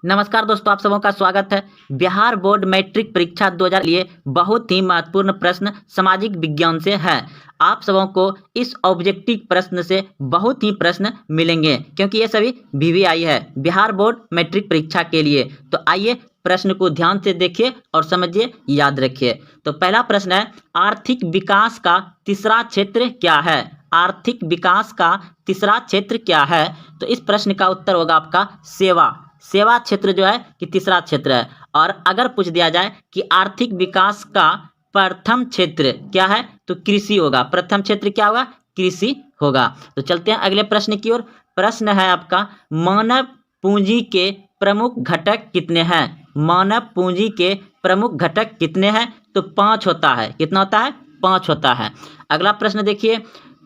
नमस्कार दोस्तों, आप सबों का स्वागत है। बिहार बोर्ड मैट्रिक परीक्षा 2000 लिए बहुत ही महत्वपूर्ण प्रश्न सामाजिक विज्ञान से है। आप सबों को इस ऑब्जेक्टिव प्रश्न से बहुत ही प्रश्न मिलेंगे क्योंकि ये सभी वीवीआई है, बिहार बोर्ड मैट्रिक परीक्षा के लिए। तो आइए प्रश्न को ध्यान से देखिए और समझिए, याद रखिए। तो पहला प्रश्न है, आर्थिक विकास का तीसरा क्षेत्र क्या है? आर्थिक विकास का तीसरा क्षेत्र क्या है? तो इस प्रश्न का उत्तर होगा आपका सेवा। सेवा क्षेत्र जो है कि तीसरा क्षेत्र है। और अगर पूछ दिया जाए कि आर्थिक विकास का प्रथम क्षेत्र क्या है, तो कृषि होगा। प्रथम क्षेत्र क्या होगा? कृषि होगा। तो चलते हैं अगले प्रश्न की ओर। प्रश्न है आपका, मानव पूंजी के प्रमुख घटक कितने हैं? मानव पूंजी के प्रमुख घटक कितने हैं? तो 5 होता है। कितना होता है? 5 होता है। अगला प्रश्न देखिए,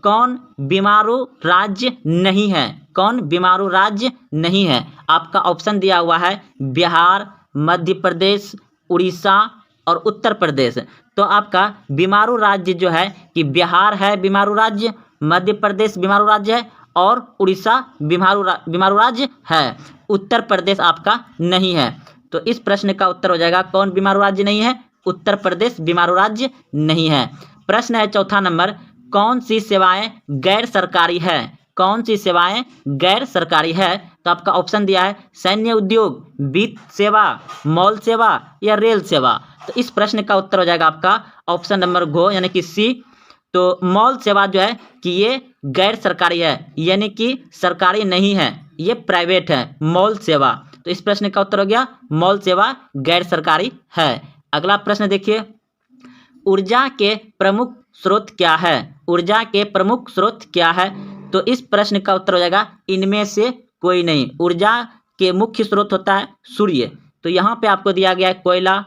कौन बीमारू राज्य नहीं है? कौन बीमारू राज्य नहीं है? आपका ऑप्शन दिया हुआ है बिहार, मध्य प्रदेश, उड़ीसा और उत्तर प्रदेश। तो आपका बीमारू राज्य जो है कि बिहार है बीमारू राज्य, मध्य प्रदेश बीमारू राज्य है और उड़ीसा बीमारू राज्य है। उत्तर प्रदेश आपका नहीं है। तो इस प्रश्न का उत्तर हो जाएगा, कौन बीमारू राज्य नहीं है? उत्तर प्रदेश बीमारू राज्य नहीं है। प्रश्न है चौथा नंबर, कौन सी सेवाएं गैर सरकारी है? कौन सी सेवाएं गैर सरकारी है? तो आपका ऑप्शन दिया है सैन्य उद्योग, वित्त सेवा, मॉल सेवा या रेल सेवा। तो इस प्रश्न का उत्तर हो जाएगा आपका ऑप्शन नंबर घ यानी कि सी। तो मॉल सेवा जो है कि ये गैर सरकारी है, यानी कि सरकारी नहीं है, ये प्राइवेट है मॉल सेवा। तो इस प्रश्न का उत्तर हो गया मॉल सेवा गैर सरकारी है। अगला प्रश्न देखिए, ऊर्जा के प्रमुख स्रोत क्या है? ऊर्जा के प्रमुख स्रोत क्या है? तो इस प्रश्न का उत्तर हो जाएगा इनमें से कोई नहीं। ऊर्जा के मुख्य स्रोत होता है सूर्य। तो यहाँ पे आपको दिया गया है कोयला,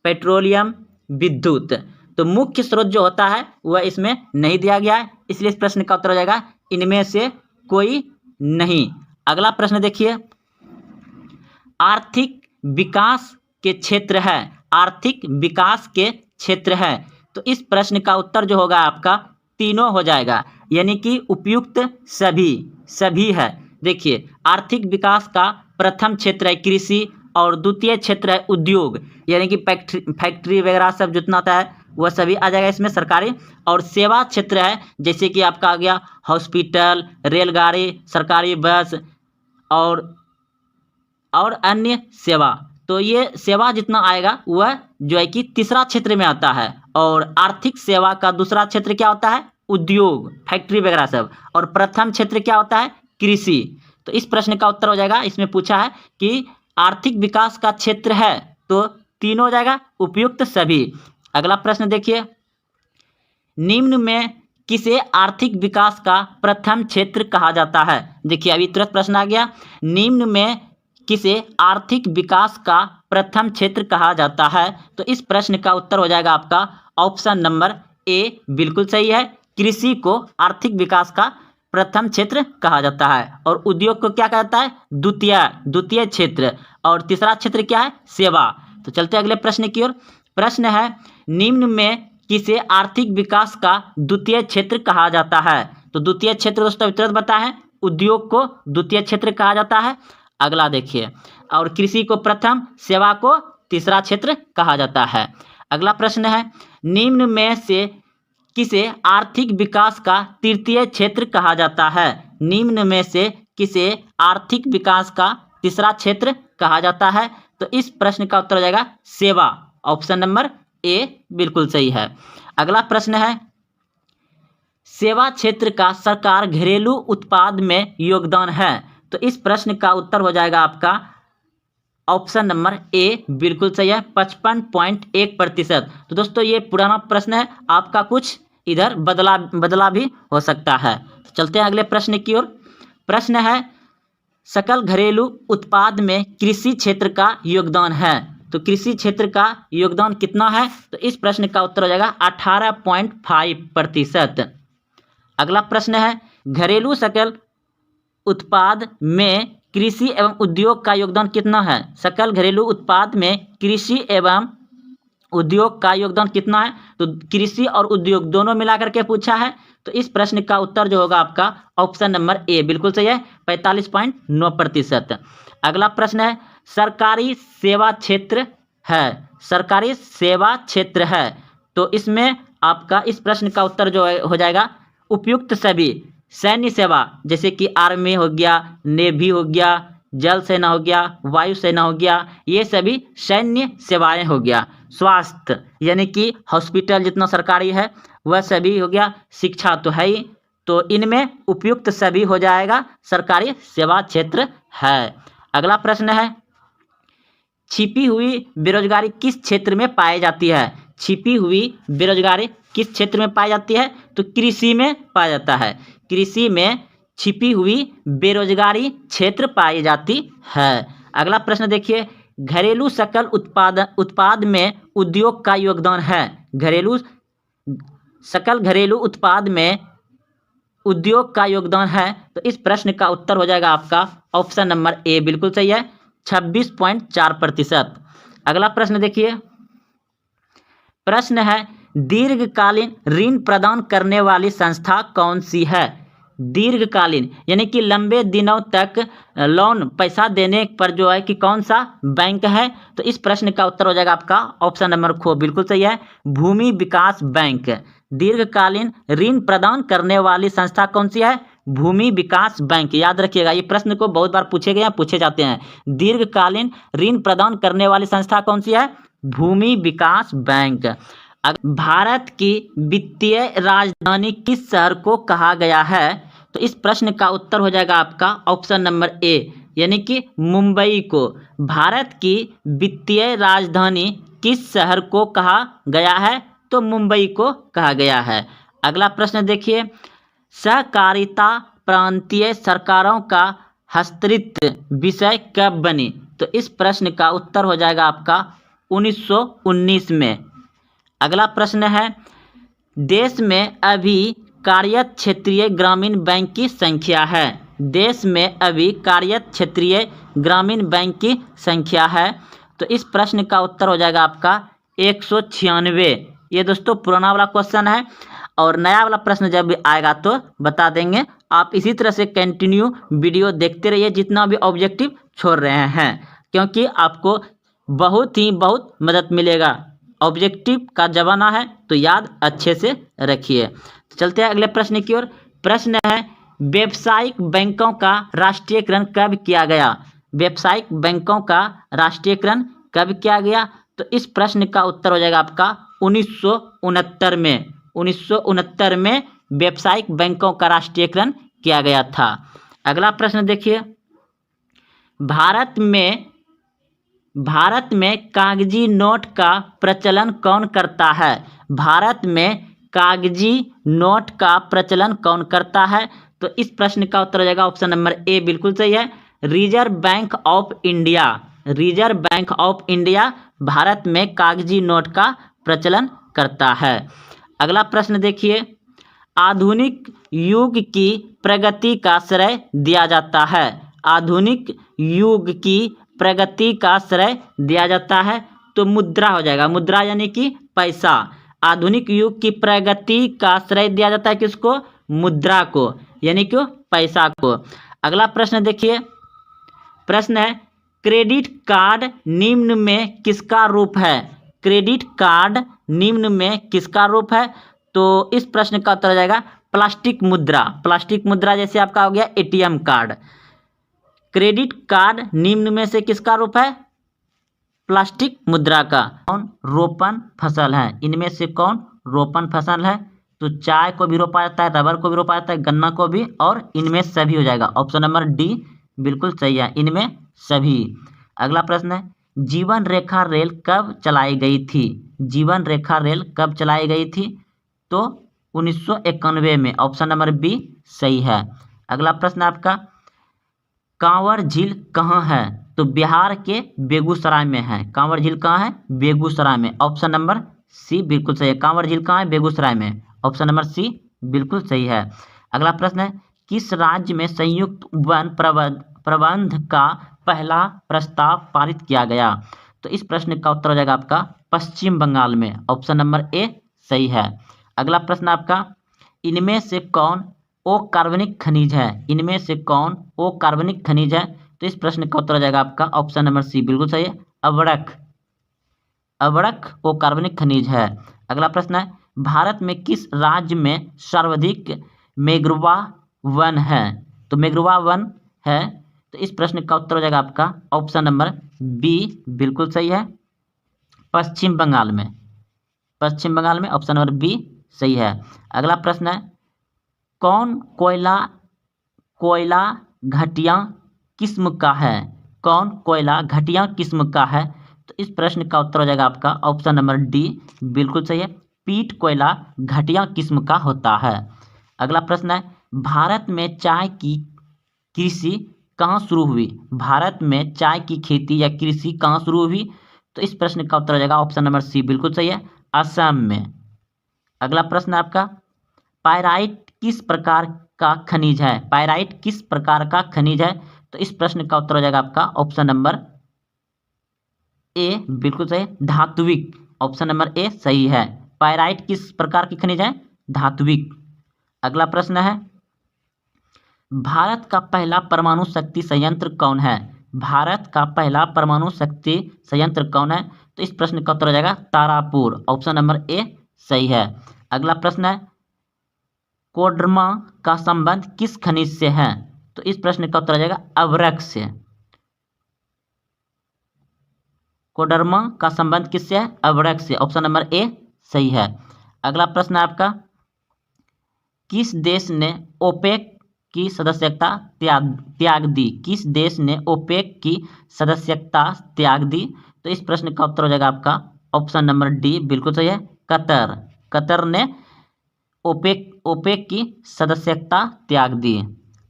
पेट्रोलियम, विद्युत। तो मुख्य स्रोत जो होता है वह इसमें नहीं दिया गया है, इसलिए इस प्रश्न का उत्तर हो जाएगा इनमें से कोई नहीं। अगला प्रश्न देखिए, आर्थिक विकास के क्षेत्र है। आर्थिक विकास के क्षेत्र है। तो इस प्रश्न का उत्तर जो होगा आपका तीनों हो जाएगा, यानी कि उपयुक्त सभी है। देखिए, आर्थिक विकास का प्रथम क्षेत्र है कृषि और द्वितीय क्षेत्र है उद्योग, यानी कि फैक्ट्री वगैरह सब जितना होता है वह सभी आ जाएगा इसमें सरकारी। और सेवा क्षेत्र है, जैसे कि आपका आ गया हॉस्पिटल, रेलगाड़ी, सरकारी बस और अन्य सेवा। तो ये सेवा जितना आएगा वह जो है कि तीसरा क्षेत्र में आता है। और आर्थिक सेवा का दूसरा क्षेत्र क्या होता है? उद्योग, फैक्ट्री वगैरह सब। और प्रथम क्षेत्र क्या होता है? कृषि। तो इस प्रश्न का उत्तर हो जाएगा, इसमें पूछा है कि आर्थिक विकास का क्षेत्र है तो तीनों हो जाएगा उपयुक्त सभी। अगला प्रश्न देखिए, निम्न में किसे आर्थिक विकास का प्रथम क्षेत्र कहा जाता है? देखिए अभी तुरंत प्रश्न आ गया, निम्न में किसे आर्थिक विकास का प्रथम क्षेत्र कहा जाता है? तो इस प्रश्न का उत्तर हो जाएगा आपका ऑप्शन नंबर ए, बिल्कुल सही है। कृषि को आर्थिक विकास का प्रथम क्षेत्र कहा जाता है और उद्योग को क्या कहा जाता है? द्वितीय क्षेत्र। और तीसरा क्षेत्र क्या है? सेवा। तो चलते अगले प्रश्न की ओर। प्रश्न है, निम्न में किसे आर्थिक विकास का द्वितीय क्षेत्र कहा जाता है? तो द्वितीय क्षेत्र दोस्तों तुरंत बताया है, उद्योग को द्वितीय क्षेत्र कहा जाता है। अगला देखिए, और कृषि को प्रथम, सेवा को तीसरा क्षेत्र कहा जाता है। अगला प्रश्न है, निम्न में से किसे आर्थिक विकास का तृतीय क्षेत्र कहा जाता है? निम्न में से किसे आर्थिक विकास का तीसरा क्षेत्र कहा जाता है? तो इस प्रश्न का उत्तर हो जाएगा सेवा। ऑप्शन नंबर ए बिल्कुल सही है। अगला प्रश्न है, सेवा क्षेत्र का सरकार घरेलू उत्पाद में योगदान है। तो इस प्रश्न का उत्तर हो जाएगा आपका ऑप्शन नंबर ए, बिल्कुल सही है, 55.1%। तो दोस्तों ये पुराना प्रश्न है, आपका कुछ इधर बदला भी हो सकता है। चलते हैं अगले प्रश्न की ओर। प्रश्न है, सकल घरेलू उत्पाद में कृषि क्षेत्र का योगदान है। तो कृषि क्षेत्र का योगदान कितना है? तो इस प्रश्न का उत्तर हो जाएगा 18.5%। अगला प्रश्न है, घरेलू सकल उत्पाद में कृषि एवं उद्योग का योगदान कितना है? सकल घरेलू उत्पाद में कृषि एवं उद्योग का योगदान कितना है? तो कृषि और उद्योग दोनों मिलाकर के पूछा है। तो इस प्रश्न का उत्तर जो होगा आपका ऑप्शन नंबर ए, बिल्कुल सही है, 45.9%। अगला प्रश्न है, सरकारी सेवा क्षेत्र है, सरकारी सेवा क्षेत्र है। तो इसमें आपका इस प्रश्न का उत्तर जो हो जाएगा उपयुक्त सभी। सैन्य सेवा जैसे कि आर्मी हो गया, नेवी हो गया, जल सेना हो गया, वायु सेना हो गया, ये सभी सैन्य सेवाएं हो गया। स्वास्थ्य यानी कि हॉस्पिटल जितना सरकारी है वह सभी हो गया। शिक्षा तो है ही, तो इनमें उपयुक्त सभी हो जाएगा, सरकारी सेवा क्षेत्र है। अगला प्रश्न है, छिपी हुई बेरोजगारी किस क्षेत्र में पाई जाती है? छिपी हुई बेरोजगारी किस क्षेत्र में पाई जाती है? तो कृषि में पाया जाता है। कृषि में छिपी हुई बेरोजगारी क्षेत्र पाई जाती है। अगला प्रश्न देखिए, घरेलू सकल उत्पाद में उद्योग का योगदान है। सकल घरेलू उत्पाद में उद्योग का योगदान है। तो इस प्रश्न का उत्तर हो जाएगा आपका ऑप्शन नंबर ए, बिल्कुल सही है, 26.4%। अगला प्रश्न देखिए, प्रश्न है, दीर्घकालीन ऋण प्रदान करने वाली संस्था कौन सी है? दीर्घकालीन यानी कि लंबे दिनों तक लोन पैसा देने पर जो है कि कौन सा बैंक है? तो इस प्रश्न का उत्तर हो जाएगा आपका ऑप्शन नंबर ख, बिल्कुल सही है, भूमि विकास बैंक। दीर्घकालीन ऋण प्रदान करने वाली संस्था कौन सी है? भूमि विकास बैंक। याद रखिएगा, ये प्रश्न को बहुत बार पूछे गए हैं, पूछे जाते हैं। दीर्घकालीन ऋण प्रदान करने वाली संस्था कौन सी है? भूमि विकास बैंक। भारत की वित्तीय राजधानी किस शहर को कहा गया है? तो इस प्रश्न का उत्तर हो जाएगा आपका ऑप्शन नंबर ए, यानी कि मुंबई को। भारत की वित्तीय राजधानी किस शहर को कहा गया है? तो मुंबई को कहा गया है। अगला प्रश्न देखिए, सहकारिता प्रांतीय सरकारों का हस्तांतरित विषय कब बनी? तो इस प्रश्न का उत्तर हो जाएगा आपका 1919 में। अगला प्रश्न है, देश में अभी कार्यरत क्षेत्रीय ग्रामीण बैंक की संख्या है। देश में अभी कार्यरत क्षेत्रीय ग्रामीण बैंक की संख्या है। तो इस प्रश्न का उत्तर हो जाएगा आपका 196। ये दोस्तों पुराना वाला क्वेश्चन है, और नया वाला प्रश्न जब भी आएगा तो बता देंगे। आप इसी तरह से कंटिन्यू वीडियो देखते रहिए जितना भी ऑब्जेक्टिव छोड़ रहे हैं, क्योंकि आपको बहुत मदद मिलेगा। ऑब्जेक्टिव का जमाना है तो याद अच्छे से रखिए। तो चलते हैं अगले प्रश्न की ओर। प्रश्न है, व्यावसायिक बैंकों का राष्ट्रीयकरण कब किया गया? व्यावसायिक बैंकों का राष्ट्रीयकरण कब किया गया? तो इस प्रश्न का उत्तर हो जाएगा आपका 1969 में। 1969 में व्यावसायिक बैंकों का राष्ट्रीयकरण किया गया था। अगला प्रश्न देखिए, भारत में कागजी नोट का प्रचलन कौन करता है? भारत में कागजी नोट का प्रचलन कौन करता है? तो इस प्रश्न का उत्तर हो जाएगा ऑप्शन नंबर ए, बिल्कुल सही है, reserve bank of India. Reserve bank of India Bharat में कागजी नोट का प्रचलन करता है। अगला प्रश्न देखिए, आधुनिक युग की प्रगति का श्रेय दिया जाता है। आधुनिक युग की प्रगति का श्रेय दिया जाता है तो मुद्रा हो जाएगा। मुद्रा यानी कि पैसा। आधुनिक युग की प्रगति का श्रेय दिया जाता है किसको? मुद्रा को, यानी कि पैसा को। अगला प्रश्न देखिए, प्रश्न है, क्रेडिट कार्ड निम्न में किसका रूप है? क्रेडिट कार्ड निम्न में किसका रूप है? तो इस प्रश्न का उत्तर हो जाएगा प्लास्टिक मुद्रा। प्लास्टिक मुद्रा जैसे आपका हो गया एटीएम कार्ड। क्रेडिट कार्ड निम्न में से किसका रूप है? प्लास्टिक मुद्रा का। कौन रोपण फसल है? इनमें से कौन रोपण फसल है? तो चाय को भी रोपा जाता है, रबर को भी रोपा जाता है, गन्ना को भी, और इनमें सभी हो जाएगा। ऑप्शन नंबर डी बिल्कुल सही है, इनमें सभी। अगला प्रश्न है, जीवन रेखा रेल कब चलाई गई थी? जीवन रेखा रेल कब चलाई गई थी? तो 1991 में। ऑप्शन नंबर बी सही है। अगला प्रश्न आपका, कांवर झील कहाँ है? तो बिहार के बेगूसराय में है। कांवर झील कहाँ है? बेगूसराय में। ऑप्शन नंबर सी बिल्कुल सही है। कांवर झील कहाँ है? बेगूसराय में। ऑप्शन नंबर सी बिल्कुल सही है। अगला प्रश्न है, किस राज्य में संयुक्त वन प्रबंध का पहला प्रस्ताव पारित किया गया? तो इस प्रश्न का उत्तर हो जाएगा आपका पश्चिम बंगाल में। ऑप्शन नंबर ए सही है। अगला प्रश्न आपका, इनमें से कौन अकार्बनिक खनिज है? इनमें से कौन अकार्बनिक खनिज है? तो तो इस प्रश्न का उत्तर हो जाएगा आपका ऑप्शन नंबर सी, बिल्कुल सही है, अवरक। अवरक वो कार्बनिक खनिज है। अगला प्रश्न है, भारत में किस राज्य में सर्वाधिक मैंग्रोव वन है? तो मैंग्रोव वन है, तो इस प्रश्न का उत्तर हो जाएगा आपका ऑप्शन नंबर बी, बिल्कुल सही है, पश्चिम बंगाल में। पश्चिम बंगाल में ऑप्शन नंबर बी सही है। अगला प्रश्न है, कौन कोयला घटिया किस्म का है? कौन कोयला घटिया किस्म का है? तो इस प्रश्न का उत्तर हो जाएगा आपका ऑप्शन नंबर डी, बिल्कुल सही है, पीट कोयला घटिया किस्म का होता है। अगला प्रश्न है, भारत में चाय की कृषि कहाँ शुरू हुई? भारत में चाय की खेती या कृषि कहाँ शुरू हुई? तो इस प्रश्न का उत्तर हो जाएगा ऑप्शन नंबर सी, बिल्कुल सही है, असम में। अगला प्रश्न है आपका, पायराइट किस प्रकार का खनिज है? पायराइट किस प्रकार का खनिज है? तो इस प्रश्न का उत्तर हो जाएगा आपका ऑप्शन नंबर ए, बिल्कुल सही, धात्विक। ऑप्शन नंबर ए सही है। पायराइट किस प्रकार की खनिज है? धात्विक। अगला प्रश्न है, भारत का पहला परमाणु शक्ति संयंत्र कौन है? भारत का पहला परमाणु शक्ति संयंत्र कौन है? तो इस प्रश्न का उत्तर हो जाएगा तारापुर। ऑप्शन नंबर ए सही है। अगला प्रश्न है, कोडरमा का संबंध किस खनिज से है? तो इस प्रश्न का उत्तर हो जाएगा अवरक से। कोडरमा का संबंध किससे है? अवरक से। ऑप्शन नंबर ए सही है। अगला प्रश्न है आपका, किस देश ने ओपेक की सदस्यता त्याग दी? किस देश ने ओपेक की सदस्यता त्याग दी? तो इस प्रश्न का उत्तर हो जाएगा आपका ऑप्शन नंबर डी, बिल्कुल सही है, कतर। कतर ने ओपेक की सदस्यता त्याग दी।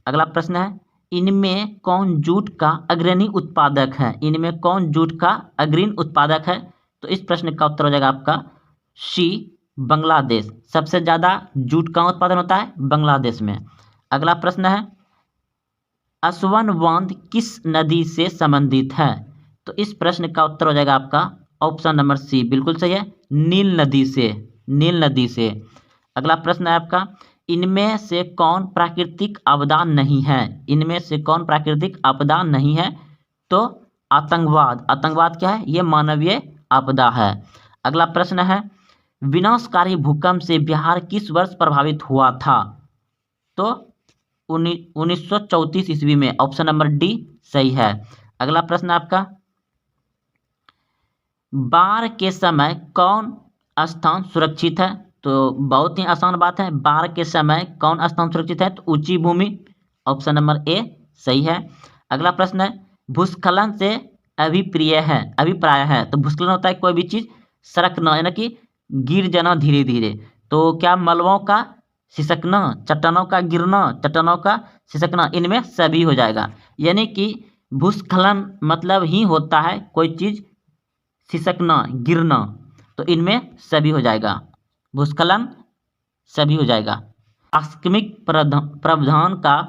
अगला प्रश्न है, इनमें कौन जूट का अग्रणी उत्पादक है? इनमें कौन जूट का अग्रणी उत्पादक है? तो इस प्रश्न का उत्तर हो जाएगा आपका सी, बांग्लादेश। सबसे ज़्यादा जूट का उत्पादन होता है बांग्लादेश में। अगला प्रश्न है, असवन बांध किस नदी से संबंधित है? तो इस प्रश्न का उत्तर हो जाएगा आपका ऑप्शन नंबर सी, बिल्कुल सही है, नील नदी से। नील नदी से। अगला प्रश्न है आपका, इनमें से कौन प्राकृतिक आपदा नहीं है? इनमें से कौन प्राकृतिक आपदा नहीं है? तो आतंकवाद। आतंकवाद क्या है? ये मानवीय आपदा है। अगला प्रश्न है, विनाशकारी भूकंप से बिहार किस वर्ष प्रभावित हुआ था? तो 1934 ईस्वी में। ऑप्शन नंबर डी सही है। अगला प्रश्न आपका, बाढ़ के समय कौन स्थान सुरक्षित है? तो बहुत ही आसान बात है, बाढ़ के समय कौन स्थान सुरक्षित है? तो ऊंची भूमि। ऑप्शन नंबर ए सही है। अगला प्रश्न है, भूस्खलन से अभिप्राय है। तो भूस्खलन होता है कोई भी चीज सरकना, यानी कि गिर जाना धीरे धीरे। तो क्या मलबों का सिसकना, चट्टानों का गिरना, चट्टानों का सिसकना, इनमें सभी हो जाएगा। यानी कि भूस्खलन मतलब ही होता है कोई चीज सिसकना, गिरना, तो इनमें सभी हो जाएगा, भूस्खलन सभी हो जाएगा। आकस्मिक प्रावधान का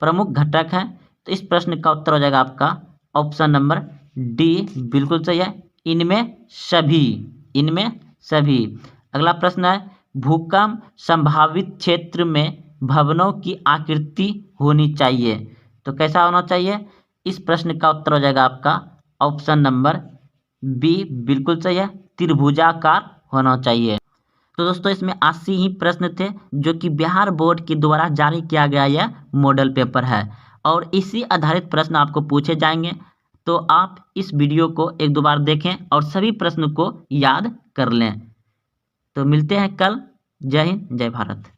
प्रमुख घटक है। तो इस प्रश्न का उत्तर हो जाएगा आपका ऑप्शन नंबर डी, बिल्कुल सही है, इनमें सभी। इनमें सभी। अगला प्रश्न है, भूकंप संभावित क्षेत्र में भवनों की आकृति होनी चाहिए। तो कैसा होना चाहिए? इस प्रश्न का उत्तर हो जाएगा आपका ऑप्शन नंबर बी, बिल्कुल सही है, त्रिभुजाकार होना चाहिए। तो दोस्तों इसमें 80 ही प्रश्न थे जो कि बिहार बोर्ड के द्वारा जारी किया गया यह मॉडल पेपर है और इसी आधारित प्रश्न आपको पूछे जाएंगे। तो आप इस वीडियो को एक दो बार देखें और सभी प्रश्न को याद कर लें। तो मिलते हैं कल। जय हिंद, जय भारत।